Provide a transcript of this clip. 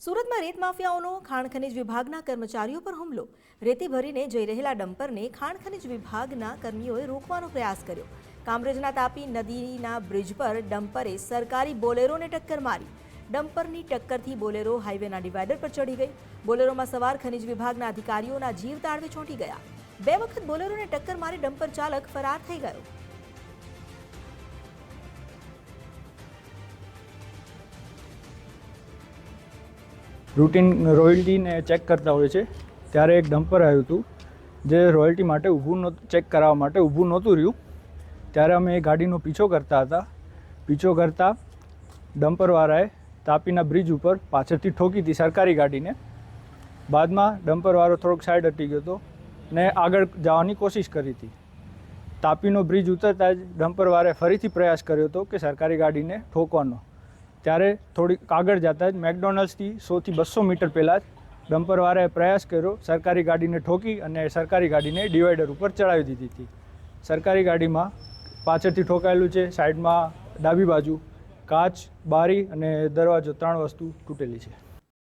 સુરતમાં રેત માફિયાઓનો ખાણ ખનીજ વિભાગના કર્મચારીઓ પર હુમલો. રેતી ભરીને જઈ રહેલા ડમ્પરને ખાણ ખનીજ વિભાગના કર્મીઓએ રોકવાનો પ્રયાસ કર્યો. કામરેજના તાપી નદીના બ્રિજ પર ડમ્પરે સરકારી બોલેરોને ટક્કર મારી. ડમ્પરની ટક્કરથી બોલેરો હાઈવેના ડિવાઈડર પર ચડી ગઈ. બોલેરોમાં સવાર ખનીજ વિભાગના અધિકારીઓના જીવ તાળવે ચોંટી ગયા. 2 વખત બોલેરોને ટક્કર મારી ડમ્પર ચાલક ફરાર થઈ ગયો. રૂટીન રોયલ્ટીને ચેક કરતા હોય છે ત્યારે એક ડમ્પર આવ્યું હતું જે રોયલ્ટી માટે ચેક કરાવવા માટે ઊભું નહોતું રહ્યું. ત્યારે અમે એ ગાડીનો પીછો કરતા હતા. પીછો કરતાં ડમ્પરવાળાએ તાપીના બ્રિજ ઉપર પાછળથી ઠોકી હતી સરકારી ગાડીને. બાદમાં ડમ્પરવાળો થોડોક સાઈડ હટી ગયો હતો ને આગળ જવાની કોશિશ કરી હતી. તાપીનો બ્રિજ ઉતરતા જ ડમ્પરવાળાએ ફરીથી પ્રયાસ કર્યો હતો કે સરકારી ગાડીને ઠોકવાનો. ત્યારે થોડીક આગળ જતાં જ મેકડોનલ્ડ્સથી 100 થી 200 મીટર પહેલાં જ ડમ્પરવાળાએ પ્રયાસ કર્યો સરકારી ગાડીને ઠોકી અને સરકારી ગાડીને ડિવાઈડર ઉપર ચડાવી દીધી હતી. સરકારી ગાડીમાં પાછળથી ઠોકાયેલું છે. સાઈડમાં ડાબી બાજુ કાચ, બારી અને દરવાજો 3 વસ્તુ તૂટેલી છે.